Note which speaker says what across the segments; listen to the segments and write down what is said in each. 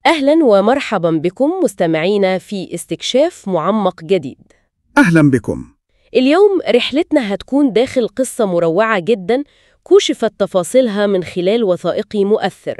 Speaker 1: أهلا ومرحبا بكم مستمعينا في استكشاف معمق جديد.
Speaker 2: أهلا بكم.
Speaker 1: اليوم رحلتنا هتكون داخل قصة مروعة جدا كشفت تفاصيلها من خلال وثائقي مؤثر.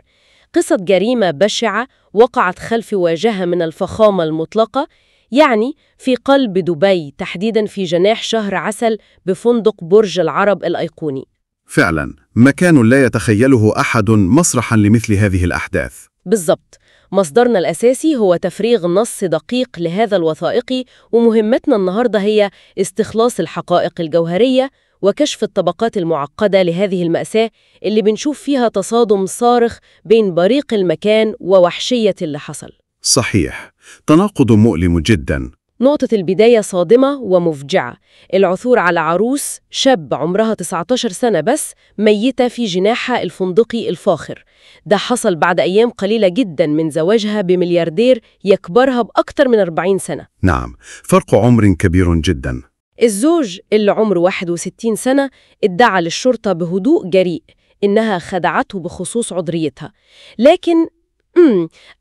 Speaker 1: قصة جريمة بشعة وقعت خلف واجهة من الفخامة المطلقة، يعني في قلب دبي، تحديدا في جناح شهر عسل بفندق برج العرب الأيقوني.
Speaker 2: فعلا مكان لا يتخيله أحد مسرحا لمثل هذه الأحداث.
Speaker 1: بالضبط. مصدرنا الأساسي هو تفريغ نص دقيق لهذا الوثائقي، ومهمتنا النهاردة هي استخلاص الحقائق الجوهرية وكشف الطبقات المعقدة لهذه المأساة اللي بنشوف فيها تصادم صارخ بين بريق المكان ووحشية اللي حصل.
Speaker 2: صحيح، تناقض مؤلم جدا.
Speaker 1: نقطة البداية صادمة ومفجعة. العثور على عروس شاب عمرها 19 سنة بس ميتة في جناحها الفندقي الفاخر. ده حصل بعد أيام قليلة جدا من زواجها بملياردير يكبرها بأكثر من 40 سنة.
Speaker 2: نعم، فرق عمر كبير جدا.
Speaker 1: الزوج اللي عمره 61 سنة ادعى للشرطة بهدوء جريء إنها خدعته بخصوص عذريتها، لكن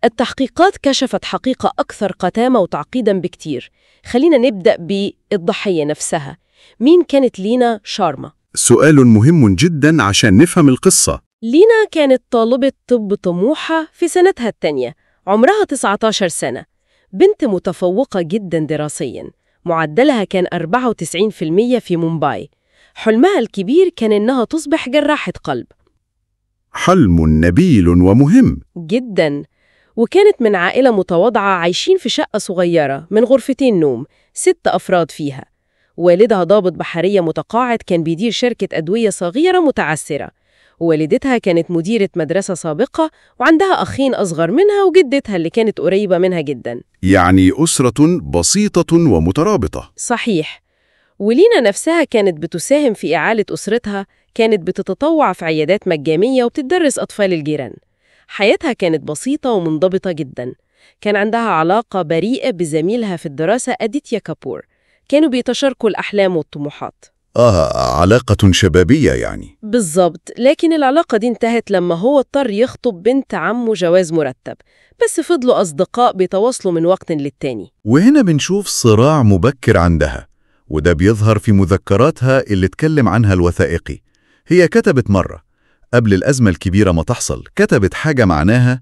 Speaker 1: التحقيقات كشفت حقيقة أكثر قتامة وتعقيدا بكتير. خلينا نبدأ بالضحية نفسها. مين كانت لينا شارما؟
Speaker 2: سؤال مهم جدا عشان نفهم القصة.
Speaker 1: لينا كانت طالبة طب طموحة في سنتها الثانية، عمرها 19 سنة، بنت متفوقة جدا دراسيا، معدلها كان 94% في مومباي. حلمها الكبير كان إنها تصبح جراحة قلب.
Speaker 2: حلم نبيل ومهم
Speaker 1: جدا. وكانت من عائلة متواضعة عايشين في شقة صغيرة من غرفتين نوم، 6 أفراد فيها. والدها ضابط بحرية متقاعد كان بيدير شركة أدوية صغيرة متعثرة. والدتها كانت مديرة مدرسة سابقة، وعندها أخين أصغر منها وجدتها اللي كانت قريبة منها جدا.
Speaker 2: يعني أسرة بسيطة ومترابطة.
Speaker 1: صحيح. ولينا نفسها كانت بتساهم في إعالة أسرتها، كانت بتتطوع في عيادات مجانية وبتدرس أطفال الجيران. حياتها كانت بسيطة ومنضبطة جدا. كان عندها علاقة بريئة بزميلها في الدراسة أديتيا كابور، كانوا بيتشاركوا الأحلام والطموحات.
Speaker 2: علاقة شبابية يعني.
Speaker 1: بالضبط، لكن العلاقة دي انتهت لما هو اضطر يخطب بنت عمه جواز مرتب، بس فضلوا أصدقاء بيتواصلوا من وقت للتاني.
Speaker 2: وهنا بنشوف صراع مبكر عندها، وده بيظهر في مذكراتها اللي اتكلم عنها الوثائقي. هي كتبت مرة قبل الأزمة الكبيرة ما تحصل، كتبت حاجة معناها: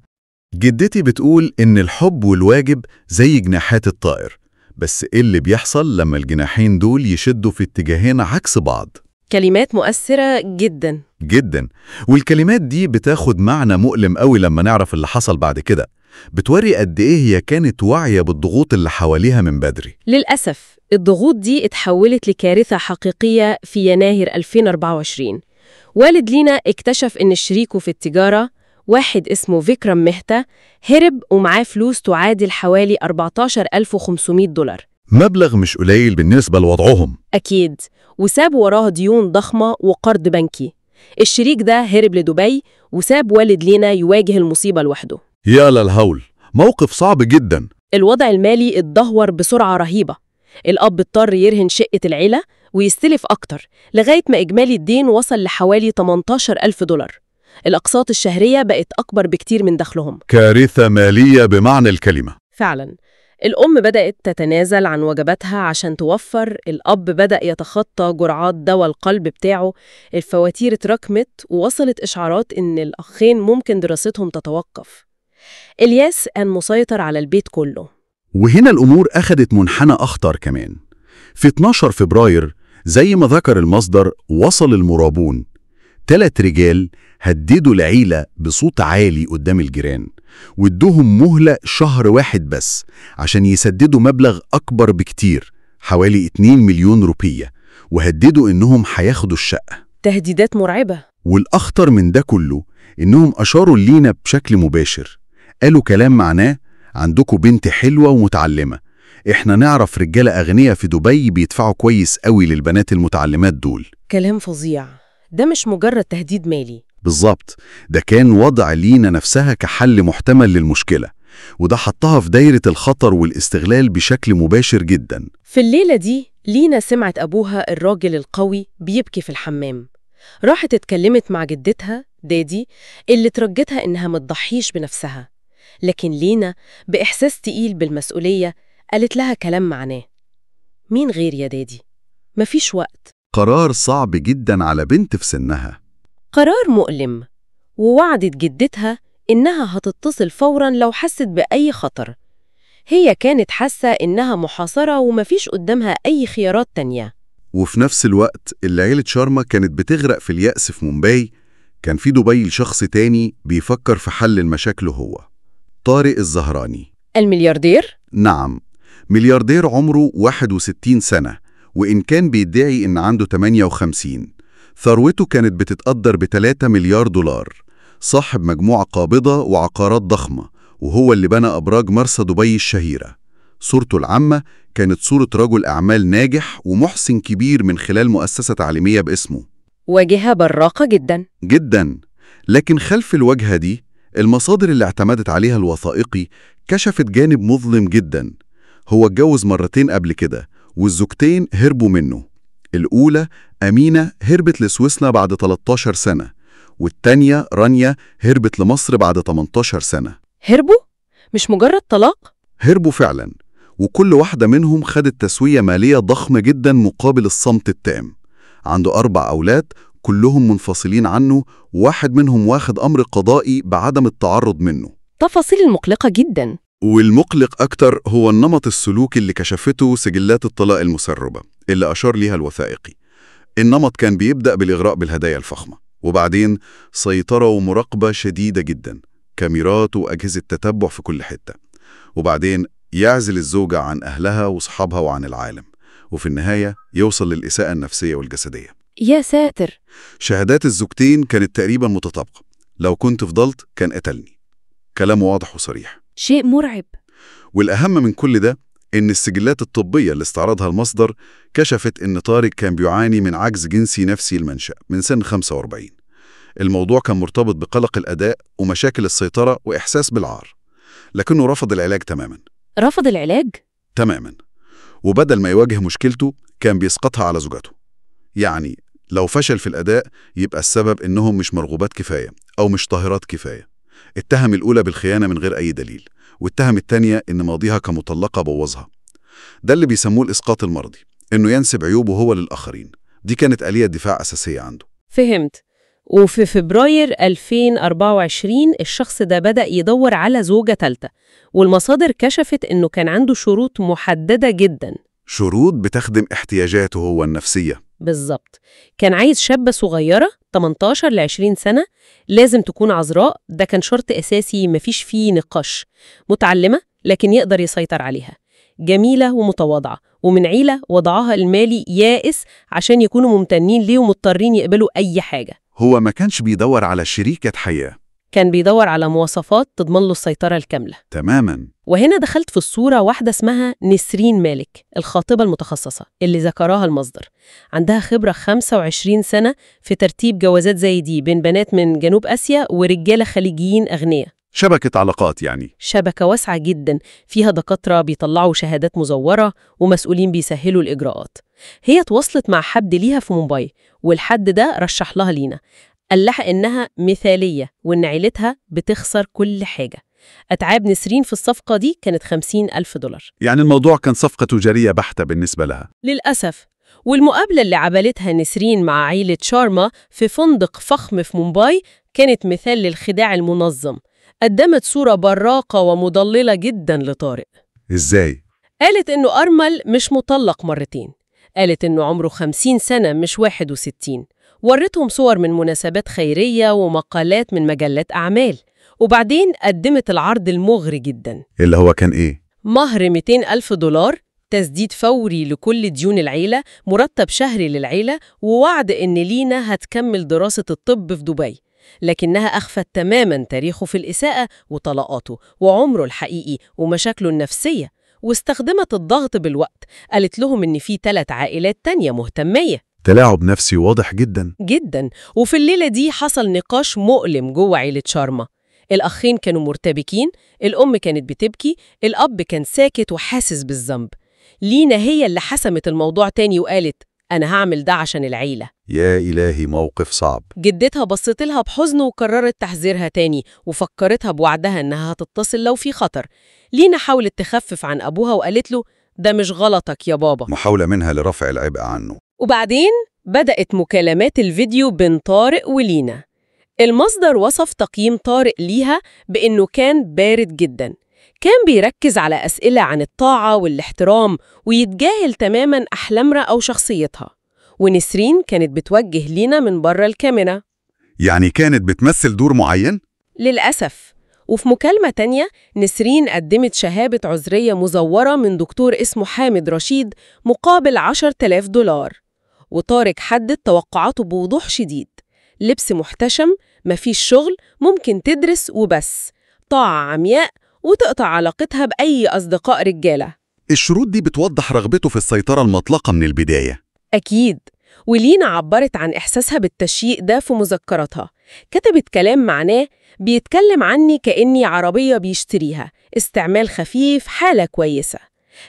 Speaker 2: جدتي بتقول إن الحب والواجب زي جناحات الطائر، بس إيه اللي بيحصل لما الجناحين دول يشدوا في اتجاهين عكس بعض؟
Speaker 1: كلمات مؤثرة جدا
Speaker 2: جدا. والكلمات دي بتاخد معنى مؤلم قوي لما نعرف اللي حصل بعد كده. بتوري قد إيه هي كانت واعية بالضغوط اللي حواليها من بدري.
Speaker 1: للأسف الضغوط دي اتحولت لكارثة حقيقية في يناير 2024. والد لينا اكتشف إن شريكه في التجارة، واحد اسمه فيكرام مهتا، هرب ومعاه فلوس تعادل حوالي 14,500 دولار.
Speaker 2: مبلغ مش قليل بالنسبة لوضعهم.
Speaker 1: أكيد. وساب وراه ديون ضخمة وقرض بنكي. الشريك ده هرب لدبي وساب والد لينا يواجه المصيبة لوحده.
Speaker 2: يا للهول، موقف صعب جدا.
Speaker 1: الوضع المالي اتدهور بسرعة رهيبة. الأب اضطر يرهن شقة العيلة ويستلف أكتر، لغاية ما إجمالي الدين وصل لحوالي 18,000 دولار. الأقساط الشهرية بقت أكبر بكتير من دخلهم.
Speaker 2: كارثة مالية بمعنى الكلمة.
Speaker 1: فعلا. الأم بدأت تتنازل عن وجباتها عشان توفر، الأب بدأ يتخطى جرعات دواء القلب بتاعه، الفواتير اتراكمت ووصلت إشعارات إن الأخين ممكن دراستهم تتوقف. الياس كان مسيطر على البيت كله.
Speaker 2: وهنا الأمور أخدت منحنى أخطر كمان. في 12 فبراير زي ما ذكر المصدر، وصل المرابون 3 رجال هددوا العيلة بصوت عالي قدام الجيران، وادوهم مهلة شهر واحد بس عشان يسددوا مبلغ أكبر بكتير، حوالي 2 مليون روبية، وهددوا إنهم هياخدوا الشقة.
Speaker 1: تهديدات مرعبة.
Speaker 2: والأخطر من ده كله إنهم أشاروا لينا بشكل مباشر. قالوا كلام معناه: عندكم بنت حلوة ومتعلمة، إحنا نعرف رجالة أغنياء في دبي بيدفعوا كويس قوي للبنات المتعلمات دول.
Speaker 1: كلام فظيع. ده مش مجرد تهديد مالي.
Speaker 2: بالظبط، ده كان وضع لينا نفسها كحل محتمل للمشكلة، وده حطها في دايرة الخطر والاستغلال بشكل مباشر جدا.
Speaker 1: في الليلة دي لينا سمعت أبوها الراجل القوي بيبكي في الحمام. راحت اتكلمت مع جدتها دادي اللي ترجتها إنها متضحيش بنفسها. لكن لينا بإحساس تقيل بالمسؤولية قالت لها كلام معناه: مين غير يا دادي؟ مفيش وقت.
Speaker 2: قرار صعب جدا على بنت في سنها.
Speaker 1: قرار مؤلم، ووعدت جدتها إنها هتتصل فوراً لو حست بأي خطر. هي كانت حاسة إنها محاصرة ومفيش قدامها أي خيارات تانية.
Speaker 2: وفي نفس الوقت اللي عيلة شارما كانت بتغرق في اليأس في مومباي، كان في دبي شخص تاني بيفكر في حل المشاكل هو طارق الزهراني.
Speaker 1: الملياردير؟
Speaker 2: نعم، ملياردير عمره 61 سنة، وإن كان بيدعي إن عنده 58. ثروته كانت بتتقدر ب3 مليار دولار، صاحب مجموعة قابضة وعقارات ضخمة، وهو اللي بنى أبراج مرسى دبي الشهيرة. صورته العامة كانت صورة رجل أعمال ناجح ومحسن كبير من خلال مؤسسة تعليمية باسمه.
Speaker 1: واجهة براقة جدا
Speaker 2: جدا. لكن خلف الواجهة دي، المصادر اللي اعتمدت عليها الوثائقي كشفت جانب مظلم جدا. هو اتجوز مرتين قبل كده، والزوجتين هربوا منه. الأولى أمينة هربت لسويسرا بعد 13 سنة، والتانية رانيا هربت لمصر بعد 18 سنة.
Speaker 1: هربوا؟ مش مجرد طلاق؟
Speaker 2: هربوا فعلا، وكل واحدة منهم خدت تسوية مالية ضخمة جدا مقابل الصمت التام. عنده 4 أولاد كلهم منفصلين عنه، واحد منهم واخد أمر قضائي بعدم التعرض منه.
Speaker 1: تفاصيل مقلقة جدا.
Speaker 2: والمقلق أكتر هو النمط السلوكي اللي كشفته سجلات الطلاق المسربة اللي أشار ليها الوثائقي. النمط كان بيبدأ بالإغراء بالهدايا الفخمة، وبعدين سيطرة ومراقبة شديدة جدا، كاميرات وأجهزة تتبع في كل حتة، وبعدين يعزل الزوجة عن أهلها وصحابها وعن العالم، وفي النهاية يوصل للإساءة النفسية والجسدية.
Speaker 1: يا ساتر.
Speaker 2: شهادات الزوجتين كانت تقريبا متطابقة: لو كنت فضلت كان قتلني. كلام واضح وصريح.
Speaker 1: شيء مرعب.
Speaker 2: والأهم من كل ده إن السجلات الطبية اللي استعرضها المصدر كشفت إن طارق كان بيعاني من عجز جنسي نفسي المنشأ من سن 45. الموضوع كان مرتبط بقلق الأداء ومشاكل السيطرة وإحساس بالعار، لكنه رفض العلاج تماما.
Speaker 1: رفض العلاج؟
Speaker 2: تماما. وبدل ما يواجه مشكلته كان بيسقطها على زوجته. يعني لو فشل في الأداء يبقى السبب إنهم مش مرغوبات كفاية أو مش طاهرات كفاية. اتهم الأولى بالخيانة من غير أي دليل، واتهم التانية إن ماضيها كمطلقة بوظها. ده اللي بيسموه الإسقاط المرضي، إنه ينسب عيوبه هو للآخرين. دي كانت آلية دفاع أساسية عنده.
Speaker 1: فهمت. وفي فبراير 2024 الشخص ده بدأ يدور على زوجة ثالثة، والمصادر كشفت إنه كان عنده شروط محددة جدا.
Speaker 2: شروط بتخدم احتياجاته هو النفسية.
Speaker 1: بالظبط. كان عايز شابة صغيرة 18 ل 20 سنة، لازم تكون عذراء، ده كان شرط أساسي مفيش فيه نقاش. متعلمة لكن يقدر يسيطر عليها، جميلة ومتواضعة، ومن عيلة وضعها المالي يائس عشان يكونوا ممتنين ليه ومضطرين يقبلوا أي حاجة.
Speaker 2: هو ما كانش بيدور على شريكة حياة،
Speaker 1: كان بيدور على مواصفات تضمن له السيطرة الكاملة.
Speaker 2: تماما.
Speaker 1: وهنا دخلت في الصورة واحدة اسمها نسرين مالك، الخاطبة المتخصصة اللي ذكرها المصدر. عندها خبرة 25 سنة في ترتيب جوازات زي دي بين بنات من جنوب آسيا ورجالة خليجيين أغنياء.
Speaker 2: شبكة علاقات يعني.
Speaker 1: شبكة واسعة جدا، فيها دكاترة بيطلعوا شهادات مزورة ومسؤولين بيسهلوا الإجراءات. هي تواصلت مع حد ليها في مومباي، والحد ده رشح لها لينا، قال لها إنها مثالية وإن عيلتها بتخسر كل حاجة. أتعاب نسرين في الصفقة دي كانت $50,000.
Speaker 2: يعني الموضوع كان صفقة تجارية بحتة بالنسبة لها.
Speaker 1: للأسف. والمقابلة اللي عملتها نسرين مع عيلة شارما في فندق فخم في مومباي كانت مثال للخداع المنظم. قدمت صورة براقة ومضللة جدا لطارق.
Speaker 2: إزاي؟
Speaker 1: قالت إنه أرمل مش مطلق مرتين، قالت إنه عمره 50 سنة مش 61. ورتهم صور من مناسبات خيرية ومقالات من مجلات أعمال، وبعدين قدمت العرض المغري جدا،
Speaker 2: اللي هو كان إيه؟
Speaker 1: مهر $200,000، تسديد فوري لكل ديون العيلة، مرتب شهري للعيلة، ووعد إن لينا هتكمل دراسة الطب في دبي. لكنها أخفت تماماً تاريخه في الإساءة وطلاقاته وعمره الحقيقي ومشاكله النفسية، واستخدمت الضغط بالوقت. قالت لهم إن في 3 عائلات تانية مهتمية.
Speaker 2: تلاعب نفسي واضح جدا
Speaker 1: جدا. وفي الليلة دي حصل نقاش مؤلم جوه عيلة شارما. الأخين كانوا مرتبكين، الأم كانت بتبكي، الأب كان ساكت وحاسس بالذنب. لينا هي اللي حسمت الموضوع تاني وقالت أنا هعمل ده عشان العيلة.
Speaker 2: يا إلهي، موقف صعب.
Speaker 1: جدتها بصت لها بحزن وقررت تحذيرها تاني وفكرتها بوعدها إنها هتتصل لو في خطر. لينا حاولت تخفف عن أبوها وقالت له ده مش غلطك يا بابا.
Speaker 2: محاولة منها لرفع العبء عنه.
Speaker 1: وبعدين بدأت مكالمات الفيديو بين طارق ولينا. المصدر وصف تقييم طارق ليها بأنه كان بارد جداً، كان بيركز على أسئلة عن الطاعة والاحترام ويتجاهل تماماً أحلامها أو شخصيتها. ونسرين كانت بتوجه لينا من بره الكاميرا.
Speaker 2: يعني كانت بتمثل دور معين؟
Speaker 1: للأسف. وفي مكالمة تانية نسرين قدمت شهادة عذرية مزورة من دكتور اسمه حامد رشيد مقابل 10,000 دولار. وطارق حدد توقعاته بوضوح شديد: لبس محتشم، مفيش شغل، ممكن تدرس وبس، طاعة عمياء، وتقطع علاقتها بأي أصدقاء رجالة.
Speaker 2: الشروط دي بتوضح رغبته في السيطرة المطلقة من البداية.
Speaker 1: أكيد. ولينا عبرت عن إحساسها بالتشييء ده في مذكراتها. كتبت كلام معناه بيتكلم عني كأني عربية بيشتريها، استعمال خفيف، حالة كويسة.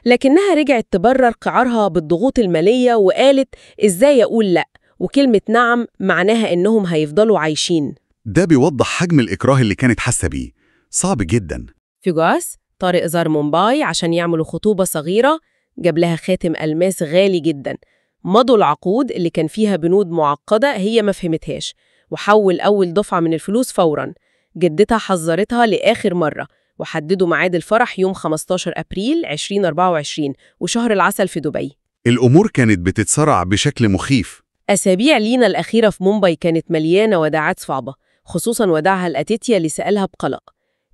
Speaker 1: لكنها رجعت تبرر قعارها بالضغوط المالية وقالت إزاي أقول لأ، وكلمة نعم معناها إنهم هيفضلوا عايشين.
Speaker 2: ده بيوضح حجم الإكراه اللي كانت حاسة بيه. صعب جدا.
Speaker 1: في جواز طارق زار مومباي عشان يعملوا خطوبة صغيرة، جاب لها خاتم ألماس غالي جدا. مضوا العقود اللي كان فيها بنود معقدة هي ما فهمتهاش، وحول أول دفعة من الفلوس فوراً. جدتها حذرتها لآخر مرة، وحددوا ميعاد الفرح يوم 15 أبريل 2024 وشهر العسل في دبي.
Speaker 2: الأمور كانت بتتسارع بشكل مخيف.
Speaker 1: أسابيع لينا الأخيرة في مومباي كانت مليانة وداعات صعبة، خصوصاً وداعها الأتيتيا اللي سألها بقلق: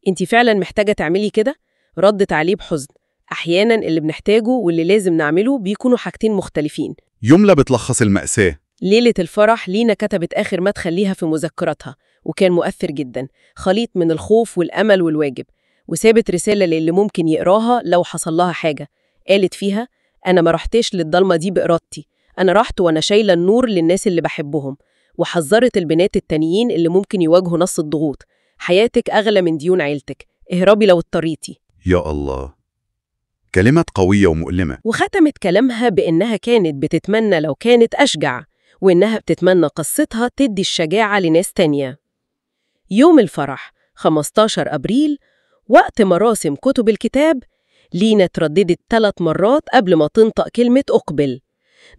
Speaker 1: أنت فعلاً محتاجة تعملي كده؟ ردت عليه بحزن: أحياناً اللي بنحتاجه واللي لازم نعمله بيكونوا حاجتين مختلفين.
Speaker 2: جملة بتلخص المأساة.
Speaker 1: ليلة الفرح لينا كتبت آخر مدخل ليها في مذكراتها، وكان مؤثر جداً، خليط من الخوف والأمل والواجب. وسابت رسالة للي ممكن يقراها لو حصل لها حاجة. قالت فيها: أنا ما رحتش للضلمة دي بإرادتي، أنا رحت وأنا شايلة النور للناس اللي بحبهم. وحذرت البنات التانيين اللي ممكن يواجهوا نص الضغوط: حياتك أغلى من ديون عيلتك، اهربي لو اضطريتي.
Speaker 2: يا الله، كلمات قوية ومؤلمة.
Speaker 1: وختمت كلامها بإنها كانت بتتمنى لو كانت أشجع، وإنها بتتمنى قصتها تدي الشجاعة لناس تانية. يوم الفرح 15 أبريل، وقت مراسم كتب الكتاب، لينا ترددت 3 مرات قبل ما تنطق كلمة أقبل.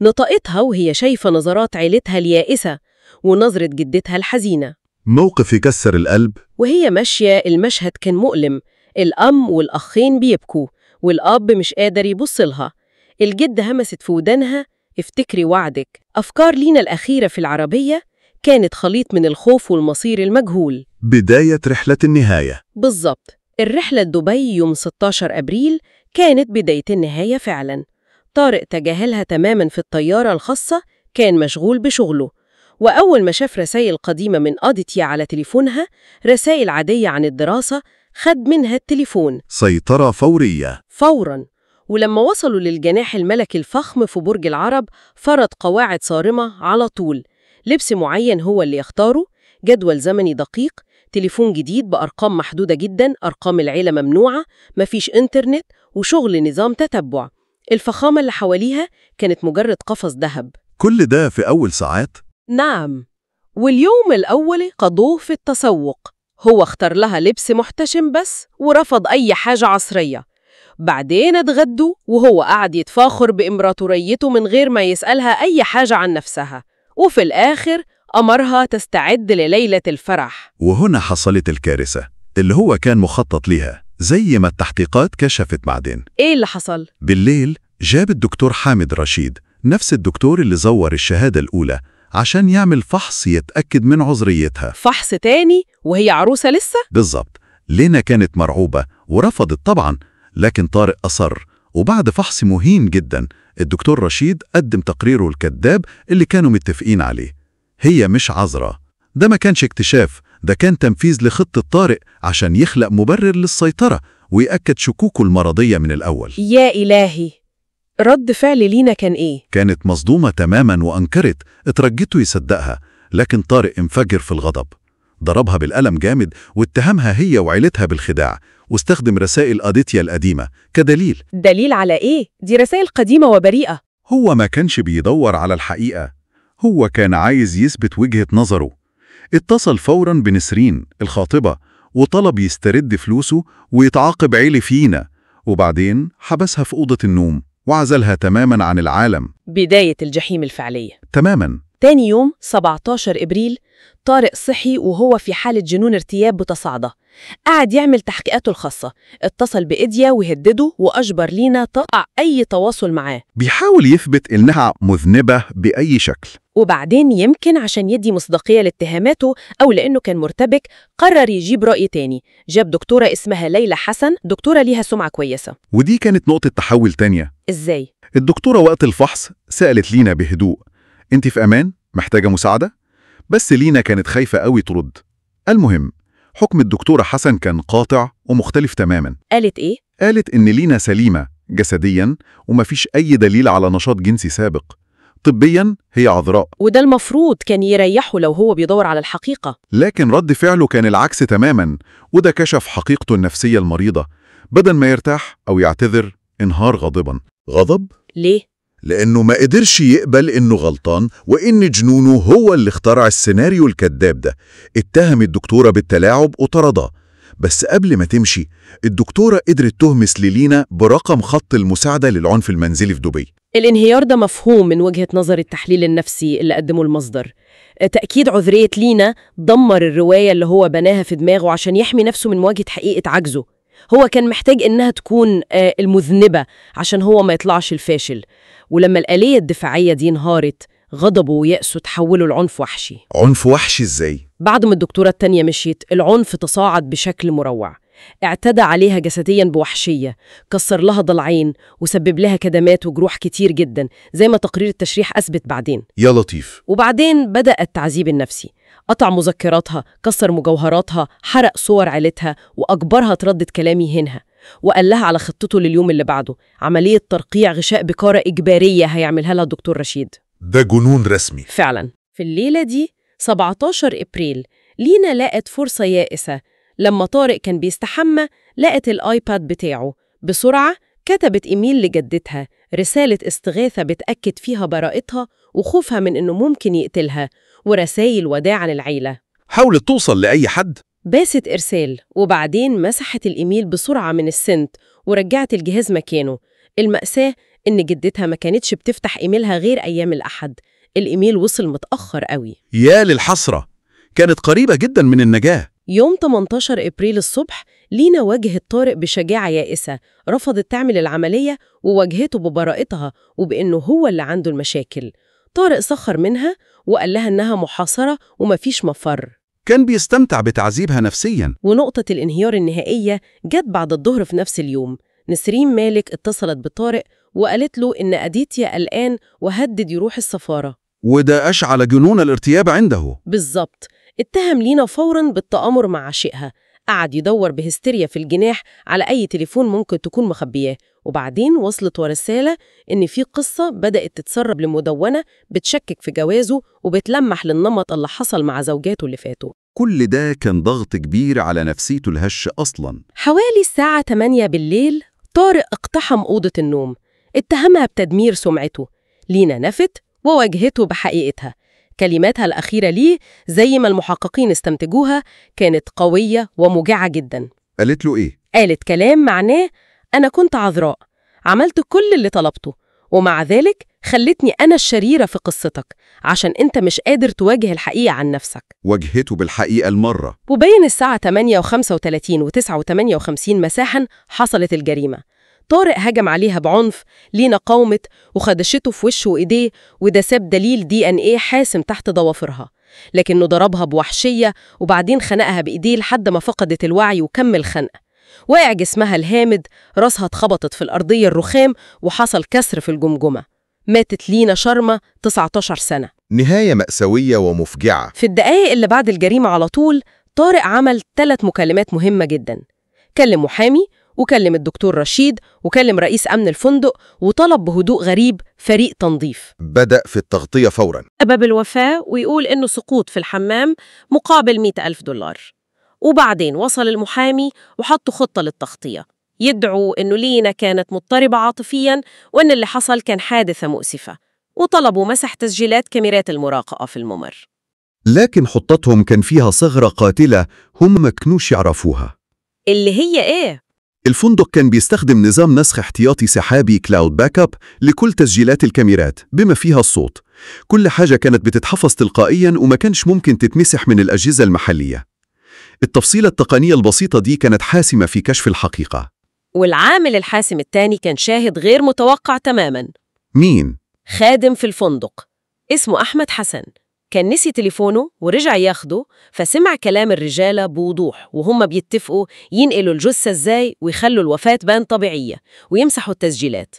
Speaker 1: نطقتها وهي شايفة نظرات عيلتها اليائسة ونظرة جدتها الحزينة.
Speaker 2: موقف يكسر القلب.
Speaker 1: وهي ماشية المشهد كان مؤلم، الأم والأخين بيبكوا والأب مش قادر يبصلها. الجد همست في ودانها: افتكري وعدك. أفكار لينا الأخيرة في العربية كانت خليط من الخوف والمصير المجهول.
Speaker 2: بداية رحلة النهاية.
Speaker 1: بالضبط. الرحلة لدبي يوم 16 أبريل كانت بداية النهاية فعلاً. طارق تجاهلها تماماً في الطيارة الخاصة، كان مشغول بشغله. وأول ما شاف رسائل قديمة من أديتيا على تليفونها، رسائل عادية عن الدراسة، خد منها التليفون.
Speaker 2: سيطرة فورية.
Speaker 1: فوراً. ولما وصلوا للجناح الملكي الفخم في برج العرب، فرض قواعد صارمة على طول: لبس معين هو اللي يختاره، جدول زمني دقيق، تليفون جديد بأرقام محدودة جداً، أرقام العيلة ممنوعة، مفيش إنترنت، وشغل نظام تتبع. الفخامة اللي حواليها كانت مجرد قفص ذهب.
Speaker 2: كل ده في أول ساعات؟
Speaker 1: نعم. واليوم الأول قضوه في التسوق. هو اختار لها لبس محتشم بس، ورفض أي حاجة عصرية. بعدين اتغدوا وهو قاعد يتفاخر بإمبراطوريته من غير ما يسألها أي حاجة عن نفسها. وفي الآخر أمرها تستعد لليلة الفرح.
Speaker 2: وهنا حصلت الكارثة اللي هو كان مخطط لها، زي ما التحقيقات كشفت بعدين.
Speaker 1: إيه اللي حصل؟
Speaker 2: بالليل جاب الدكتور حامد رشيد، نفس الدكتور اللي زور الشهادة الأولى، عشان يعمل فحص يتأكد من عذريتها.
Speaker 1: فحص تاني وهي عروسة لسه؟
Speaker 2: بالضبط. لينا كانت مرعوبة ورفضت طبعاً، لكن طارق أصر. وبعد فحص مهين جداً، الدكتور رشيد قدم تقريره الكذاب اللي كانوا متفقين عليه. هي مش عذرة، ده ما كانش اكتشاف، ده كان تنفيذ لخطة طارق عشان يخلق مبرر للسيطرة ويأكد شكوكه المرضية من الأول.
Speaker 1: يا إلهي، رد فعل لينا كان إيه؟
Speaker 2: كانت مصدومة تماماً وأنكرت، اترجته يصدقها، لكن طارق انفجر في الغضب، ضربها بالقلم جامد واتهمها هي وعيلتها بالخداع، واستخدم رسائل أديتيا القديمة كدليل.
Speaker 1: دليل على إيه؟ دي رسائل قديمة وبريئة.
Speaker 2: هو ما كانش بيدور على الحقيقة، هو كان عايز يثبت وجهة نظره. اتصل فوراً بنسرين الخاطبة وطلب يسترد فلوسه ويتعاقب عيلي فينا، وبعدين حبسها في أوضة النوم وعزلها تماماً عن العالم.
Speaker 1: بداية الجحيم الفعلية.
Speaker 2: تماماً.
Speaker 1: تاني يوم 17 إبريل طارق صحي وهو في حالة جنون ارتياب متصاعدة، قعد يعمل تحقيقاته الخاصة، اتصل بإديا وهدده وأجبر لينا تقطع أي تواصل معاه،
Speaker 2: بيحاول يثبت إنها مذنبة بأي شكل.
Speaker 1: وبعدين يمكن عشان يدي مصداقية لاتهاماته أو لأنه كان مرتبك قرر يجيب رأي تاني. جاب دكتورة اسمها ليلى حسن، دكتورة ليها سمعة كويسة.
Speaker 2: ودي كانت نقطة تحول تانية.
Speaker 1: إزاي؟
Speaker 2: الدكتورة وقت الفحص سألت لينا بهدوء: أنت في أمان؟ محتاجة مساعدة؟ بس لينا كانت خايفة قوي ترد. المهم، حكم الدكتورة حسن كان قاطع ومختلف تماماً.
Speaker 1: قالت إيه؟
Speaker 2: قالت إن لينا سليمة جسدياً ومفيش أي دليل على نشاط جنسي سابق. طبياً هي عذراء.
Speaker 1: وده المفروض كان يريحه لو هو بيدور على الحقيقة.
Speaker 2: لكن رد فعله كان العكس تماماً، وده كشف حقيقته النفسية المريضة. بدل ما يرتاح أو يعتذر، انهار غاضباً. غضب؟
Speaker 1: ليه؟
Speaker 2: لأنه ما قدرش يقبل إنه غلطان وإن جنونه هو اللي اخترع السيناريو الكذاب ده. اتهم الدكتورة بالتلاعب وطردها. بس قبل ما تمشي، الدكتورة قدرت تهمس لينا برقم خط المساعدة للعنف المنزلي في دبي.
Speaker 1: الانهيار ده مفهوم من وجهة نظر التحليل النفسي اللي قدمه المصدر. تأكيد عذرية لينا دمر الرواية اللي هو بناها في دماغه عشان يحمي نفسه من مواجهة حقيقة عجزه. هو كان محتاج إنها تكون المذنبة عشان هو ما يطلعش الفاشل. ولما الآلية الدفاعية دي انهارت، غضبه ويأسه تحولوا لعنف وحشي.
Speaker 2: عنف وحشي إزاي؟
Speaker 1: بعد ما الدكتورة التانية مشيت، العنف تصاعد بشكل مروع. اعتدى عليها جسدياً بوحشية، كسر لها ضلعين وسبب لها كدمات وجروح كتير جداً زي ما تقرير التشريح أثبت بعدين.
Speaker 2: يا لطيف.
Speaker 1: وبعدين بدأ التعذيب النفسي، قطع مذكراتها، كسر مجوهراتها، حرق صور عيلتها وأجبرها تردد كلام يهينها، وقال لها على خطته لليوم اللي بعده: عملية ترقيع غشاء بكارة إجبارية هيعملها لها الدكتور رشيد.
Speaker 2: ده جنون رسمي.
Speaker 1: فعلاً. في الليلة دي 17 إبريل لينا لقت فرصة يائسة. لما طارق كان بيستحمى لقت الآيباد بتاعه. بسرعة كتبت إيميل لجدتها، رسالة استغاثة بتأكد فيها براءتها وخوفها من إنه ممكن يقتلها، ورسائل وداع عن العيلة.
Speaker 2: حاولت توصل لأي حد؟
Speaker 1: باست إرسال، وبعدين مسحت الإيميل بسرعة من السنت ورجعت الجهاز مكانه. المأساة إن جدتها ما كانتش بتفتح إيميلها غير أيام الأحد. الإيميل وصل متأخر قوي.
Speaker 2: يا للحسرة، كانت قريبة جدا من النجاة.
Speaker 1: يوم 18 إبريل الصبح لينا واجهت طارق بشجاعة يائسة، رفضت تعمل العملية وواجهته ببراءتها وبإنه هو اللي عنده المشاكل. طارق سخر منها وقال لها إنها محاصرة ومفيش مفر.
Speaker 2: كان بيستمتع بتعذيبها نفسياً.
Speaker 1: ونقطة الانهيار النهائية جت بعد الظهر في نفس اليوم. نسرين مالك اتصلت بطارق وقالت له إن أديتيا قلقان وهدد يروح السفارة.
Speaker 2: وده أشعل جنون الارتياب عنده.
Speaker 1: بالظبط. اتهم لينا فوراً بالتآمر مع عشيقها، قعد يدور بهستيريا في الجناح على أي تليفون ممكن تكون مخبياه، وبعدين وصلت ورسالة إن في قصة بدأت تتسرب لمدونة بتشكك في جوازه وبتلمح للنمط اللي حصل مع زوجاته اللي فاتوا.
Speaker 2: كل ده كان ضغط كبير على نفسيته الهشة أصلاً.
Speaker 1: حوالي الساعة 8 بالليل طارق اقتحم أوضة النوم، اتهمها بتدمير سمعته. لينا نفت وواجهته بحقيقتها. كلماتها الأخيرة ليه زي ما المحققين استنتجوها كانت قوية وموجعة جدا.
Speaker 2: قالت له إيه؟
Speaker 1: قالت كلام معناه: أنا كنت عذراء، عملت كل اللي طلبته، ومع ذلك خلتني أنا الشريرة في قصتك عشان أنت مش قادر تواجه الحقيقة عن نفسك.
Speaker 2: واجهته بالحقيقة المرة.
Speaker 1: وبين الساعة 8:35 و59 مساحاً حصلت الجريمة. طارق هجم عليها بعنف، لينا قاومت وخدشته في وشه وإيديه، وده ساب دليل DNA حاسم تحت ضوافرها. لكنه ضربها بوحشية وبعدين خنقها بإيديه لحد ما فقدت الوعي وكمل خنق. وقع جسمها الهامد، راسها اتخبطت في الأرضية الرخام وحصل كسر في الجمجمة. ماتت لينا شرمة 19 سنة.
Speaker 2: نهاية مأساوية ومفجعة.
Speaker 1: في الدقايق اللي بعد الجريمة على طول طارق عمل 3 مكالمات مهمة جدا. كلم محامي، وكلم الدكتور رشيد، وكلم رئيس أمن الفندق، وطلب بهدوء غريب فريق تنظيف.
Speaker 2: بدأ في التغطية فوراً.
Speaker 1: أبى بالوفاة ويقول إنه سقوط في الحمام مقابل $100,000. وبعدين وصل المحامي وحطوا خطة للتغطية. يدعوا إنه لينا كانت مضطربة عاطفياً وإن اللي حصل كان حادثة مؤسفة، وطلبوا مسح تسجيلات كاميرات المراقبة في الممر.
Speaker 2: لكن خطتهم كان فيها ثغرة قاتلة هم ما كانوش يعرفوها.
Speaker 1: اللي هي إيه؟
Speaker 2: الفندق كان بيستخدم نظام نسخ احتياطي سحابي كلاود باك اب لكل تسجيلات الكاميرات بما فيها الصوت. كل حاجة كانت بتتحفظ تلقائياً وما كانش ممكن تتمسح من الأجهزة المحلية. التفصيلة التقنية البسيطة دي كانت حاسمة في كشف الحقيقة.
Speaker 1: والعامل الحاسم الثاني كان شاهد غير متوقع تماماً.
Speaker 2: مين؟
Speaker 1: خادم في الفندق اسمه أحمد حسن، كان نسي تليفونه ورجع ياخده، فسمع كلام الرجالة بوضوح وهم بيتفقوا ينقلوا الجثة ازاي ويخلوا الوفاة بان طبيعية ويمسحوا التسجيلات.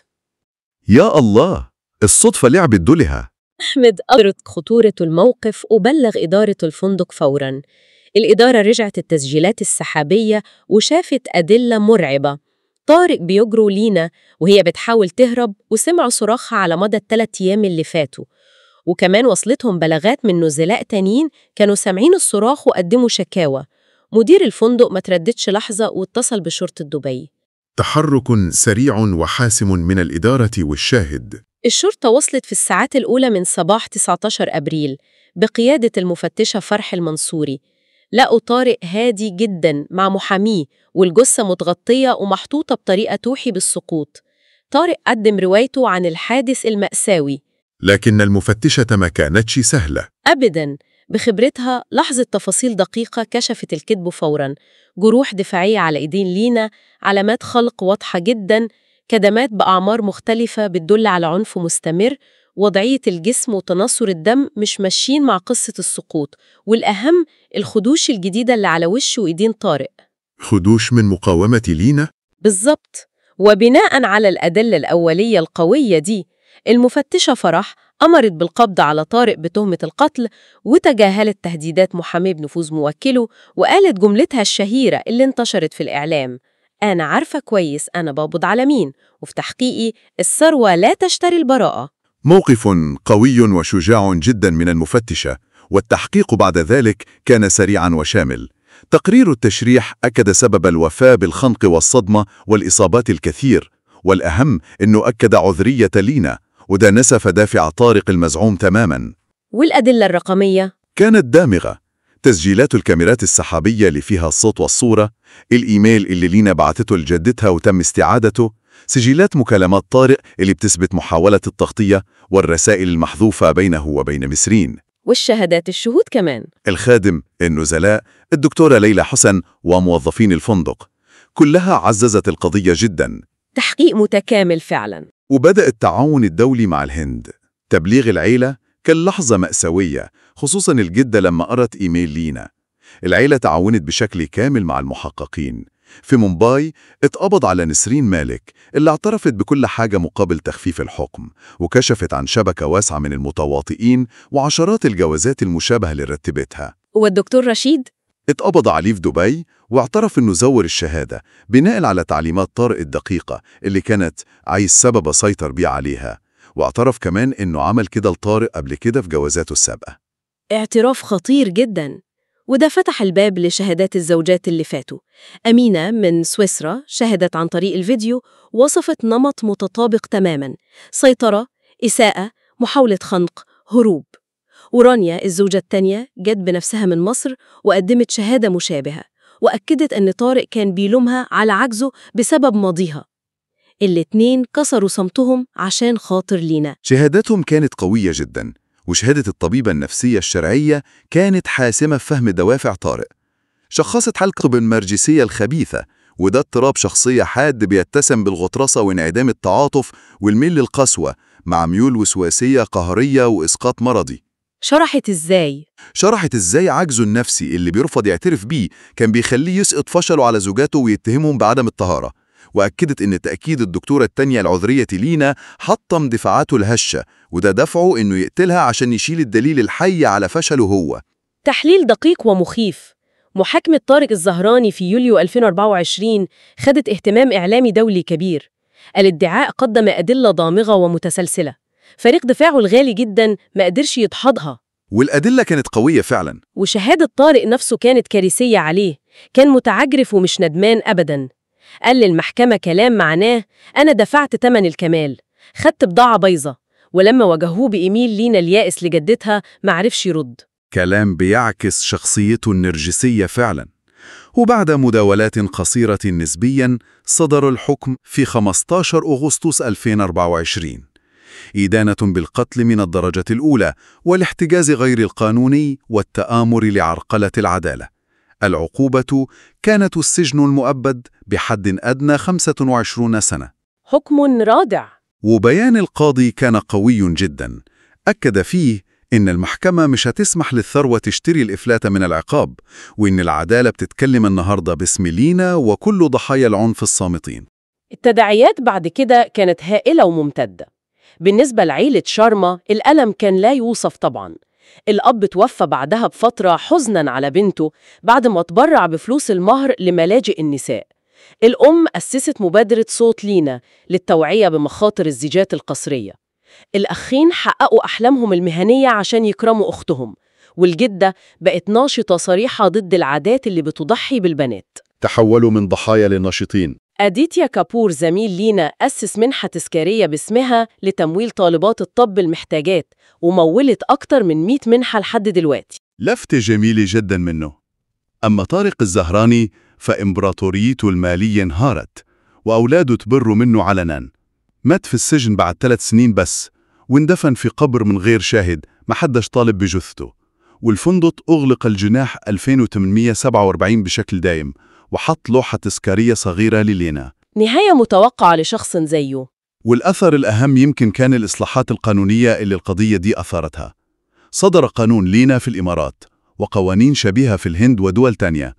Speaker 2: يا الله، الصدفة لعبت دولها.
Speaker 1: أحمد أدرك خطورة الموقف وبلغ إدارة الفندق فوراً. الإدارة رجعت التسجيلات السحابية وشافت أدلة مرعبة. طارق بيجروا لينا وهي بتحاول تهرب وسمعوا صراخها على مدى ال3 أيام اللي فاتوا، وكمان وصلتهم بلاغات من نزلاء تانيين كانوا سامعين الصراخ وقدموا شكاوى. مدير الفندق ما ترددش لحظة واتصل بشرطة دبي.
Speaker 3: تحرك سريع وحاسم من الإدارة والشاهد.
Speaker 1: الشرطة وصلت في الساعات الأولى من صباح 19 أبريل بقيادة المفتشة فرح المنصوري. لقوا طارق هادي جداً مع محاميه والجثة متغطية ومحطوطة بطريقة توحي بالسقوط. طارق قدم روايته عن الحادث المأساوي،
Speaker 3: لكن المفتشة ما كانتش سهلة
Speaker 1: أبداً. بخبرتها لاحظت تفاصيل دقيقة كشفت الكذب فوراً. جروح دفاعية على إيدين لينا، علامات خلق واضحة جداً، كدمات بأعمار مختلفة بتدل على عنف مستمر. وضعية الجسم وتناثر الدم مش ماشيين مع قصة السقوط، والأهم الخدوش الجديدة اللي على وش وإيدين طارق.
Speaker 3: خدوش من مقاومة لينا؟
Speaker 1: بالظبط. وبناء على الأدلة الأولية القوية دي، المفتشة فرح أمرت بالقبض على طارق بتهمة القتل، وتجاهلت تهديدات محامي بنفوذ موكله، وقالت جملتها الشهيرة اللي انتشرت في الإعلام: أنا عارفة كويس أنا بقبض على مين، وفي تحقيقي الثروة لا تشتري البراءة.
Speaker 3: موقف قوي وشجاع جدا من المفتشة، والتحقيق بعد ذلك كان سريعا وشامل. تقرير التشريح أكد سبب الوفاة بالخنق والصدمة والإصابات الكثير، والأهم أنه أكد عذرية لينا، وده نسف دافع طارق المزعوم تماما.
Speaker 1: والأدلة الرقمية
Speaker 3: كانت دامغة. تسجيلات الكاميرات السحابية اللي فيها الصوت والصورة، الإيميل اللي لينا بعتته لجدتها وتم استعادته، سجلات مكالمات طارق اللي بتثبت محاولة التغطية، والرسائل المحذوفة بينه وبين مسرين،
Speaker 1: والشهادات الشهود كمان.
Speaker 3: الخادم، النزلاء، الدكتورة ليلى حسن، وموظفين الفندق، كلها عززت القضية جدا.
Speaker 1: تحقيق متكامل فعلا.
Speaker 3: وبدأ التعاون الدولي مع الهند. تبليغ العيلة كان لحظة مأساوية، خصوصا الجدة لما قرأت إيميل لينا. العيلة تعاونت بشكل كامل مع المحققين. في مومباي اتقبض على نسرين مالك اللي اعترفت بكل حاجة مقابل تخفيف الحكم، وكشفت عن شبكة واسعة من المتواطئين وعشرات الجوازات المشابهة اللي رتبتها.
Speaker 1: والدكتور رشيد
Speaker 3: اتقبض عليه في دبي واعترف انه زور الشهادة بناء على تعليمات طارق الدقيقة اللي كانت عايز سبب سيطر بيه عليها، واعترف كمان انه عمل كده لطارق قبل كده في جوازاته السابقة.
Speaker 1: اعتراف خطير جدا، وده فتح الباب لشهادات الزوجات اللي فاتوا. أمينة من سويسرا شهدت عن طريق الفيديو، وصفت نمط متطابق تماما: سيطرة، إساءة، محاولة خنق، هروب. ورانيا الزوجة الثانية جت بنفسها من مصر وقدمت شهادة مشابهة، وأكدت أن طارق كان بيلومها على عجزه بسبب ماضيها. الاتنين كسروا صمتهم عشان خاطر لينا.
Speaker 3: شهاداتهم كانت قوية جدا، وشهادة الطبيبة النفسية الشرعية كانت حاسمة في فهم دوافع طارق. شخصت حالته بالنرجسية الخبيثة، وده اضطراب شخصية حاد بيتسم بالغطرسة وانعدام التعاطف والميل للقسوة، مع ميول وسواسية قهرية وإسقاط مرضي. شرحت إزاي عجزه النفسي اللي بيرفض يعترف بيه كان بيخليه يسقط فشله على زوجاته ويتهمهم بعدم الطهارة. وأكدت إن تأكيد الدكتورة التانية العذرية لينا حطم دفاعاته الهشة، وده دفعه إنه يقتلها عشان يشيل الدليل الحي على فشله هو.
Speaker 1: تحليل دقيق ومخيف. محاكمة طارق الزهراني في يوليو 2024 خدت اهتمام إعلامي دولي كبير. الادعاء قدم أدلة ضامغة ومتسلسلة، فريق دفاعه الغالي جدا ما قدرش يدحضها.
Speaker 3: والأدلة كانت قوية فعلا.
Speaker 1: وشهادة طارق نفسه كانت كارثية عليه، كان متعجرف ومش ندمان أبدا. قال للمحكمة كلام معناه أنا دفعت تمن الكمال، خدت بضاعة بايظة، ولما واجهوه بإيميل لينا اليائس لجدتها معرفش يرد.
Speaker 3: كلام بيعكس شخصيته النرجسية فعلا. وبعد مداولات قصيرة نسبيا صدر الحكم في 15 أغسطس 2024، إدانة بالقتل من الدرجة الأولى والاحتجاز غير القانوني والتآمر لعرقلة العدالة. العقوبة كانت السجن المؤبد بحد أدنى 25 سنة.
Speaker 1: حكم رادع.
Speaker 3: وبيان القاضي كان قوي جدا، أكد فيه إن المحكمة مش هتسمح للثروة تشتري الإفلات من العقاب، وإن العدالة بتتكلم النهاردة باسم لينا وكل ضحايا العنف الصامتين.
Speaker 1: التداعيات بعد كده كانت هائلة وممتدة. بالنسبة لعيلة شارما الألم كان لا يوصف طبعاً. الأب توفى بعدها بفترة حزناً على بنته بعد ما تبرع بفلوس المهر لملاجئ النساء. الأم أسست مبادرة صوت لينا للتوعية بمخاطر الزيجات القسرية. الأخين حققوا أحلامهم المهنية عشان يكرموا أختهم، والجدة بقت ناشطة صريحة ضد العادات اللي بتضحي بالبنات.
Speaker 2: تحولوا من ضحايا لناشطين.
Speaker 1: أديتيا كابور زميل لينا أسس منحة تذكارية باسمها لتمويل طالبات الطب المحتاجات، ومولت أكتر من 100 منحة لحد دلوقتي.
Speaker 2: لفتة جميلة جدا منه. أما طارق الزهراني فإمبراطوريته المالية انهارت، وأولاده تبروا منه علنا. مات في السجن بعد 3 سنين بس، واندفن في قبر من غير شاهد، ما حدش طالب بجثته. والفندق أغلق الجناح 2847 بشكل دائم، وحط لوحة تذكارية صغيرة للينا.
Speaker 1: نهاية متوقعة لشخص زيه.
Speaker 2: والأثر الأهم يمكن كان الإصلاحات القانونية اللي القضية دي أثارتها. صدر قانون لينا في الإمارات، وقوانين شبيهة في الهند ودول تانية.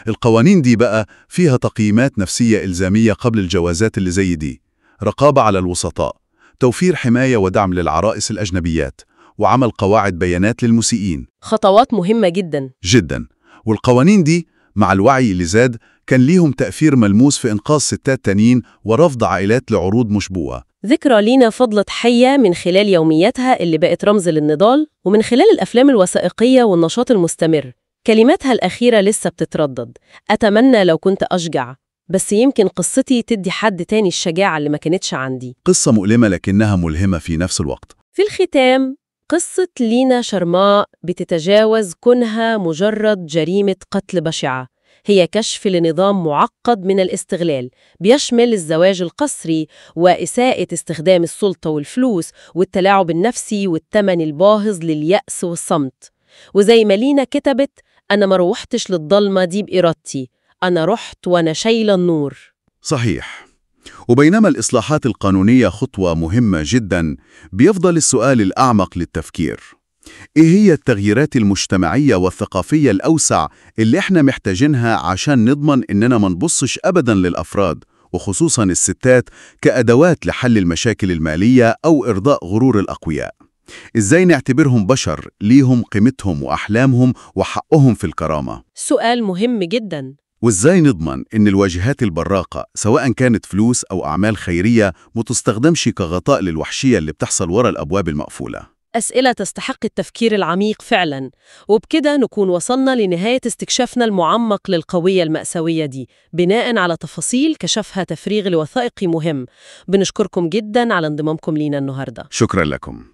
Speaker 2: القوانين دي بقى فيها تقييمات نفسية إلزامية قبل الجوازات اللي زي دي، رقابة على الوسطاء، توفير حماية ودعم للعرائس الأجنبيات، وعمل قواعد بيانات للمسيئين.
Speaker 1: خطوات مهمة جدا
Speaker 2: جدا. والقوانين دي مع الوعي اللي زاد كان ليهم تأثير ملموس في إنقاذ ستات تانيين ورفض عائلات لعروض مشبوهة.
Speaker 1: ذكرى لينا فضلت حية من خلال يومياتها اللي بقت رمز للنضال، ومن خلال الأفلام الوثائقية والنشاط المستمر. كلماتها الأخيرة لسه بتتردد: أتمنى لو كنت أشجع، بس يمكن قصتي تدي حد تاني الشجاعة اللي ما كانتش عندي.
Speaker 2: قصة مؤلمة لكنها ملهمة في نفس الوقت.
Speaker 1: في الختام، قصة لينا شارما بتتجاوز كونها مجرد جريمة قتل بشعة. هي كشف لنظام معقد من الاستغلال، بيشمل الزواج القسري وإساءة استخدام السلطة والفلوس والتلاعب النفسي والثمن الباهظ لليأس والصمت. وزي ما لينا كتبت: أنا ما روحتش للضلمة دي بإرادتي، أنا رحت وأنا شايلة النور.
Speaker 2: صحيح. وبينما الإصلاحات القانونية خطوة مهمة جدا، بيفضل السؤال الأعمق للتفكير: إيه هي التغييرات المجتمعية والثقافية الأوسع اللي إحنا محتاجينها عشان نضمن إننا ما نبصش أبداً للأفراد، وخصوصاً الستات، كأدوات لحل المشاكل المالية أو إرضاء غرور الأقوياء؟ إزاي نعتبرهم بشر ليهم قيمتهم وأحلامهم وحقهم في الكرامة؟
Speaker 1: سؤال مهم جدا.
Speaker 2: وإزاي نضمن إن الواجهات البراقة سواء كانت فلوس أو أعمال خيرية ما تستخدمش كغطاء للوحشية اللي بتحصل وراء الأبواب المقفولة؟
Speaker 1: أسئلة تستحق التفكير العميق فعلاً. وبكده نكون وصلنا لنهاية استكشافنا المعمق للقضية المأساوية دي، بناء على تفاصيل كشفها تفريغ الوثائقي مهم. بنشكركم جداً على انضمامكم لينا النهاردة.
Speaker 2: شكراً لكم.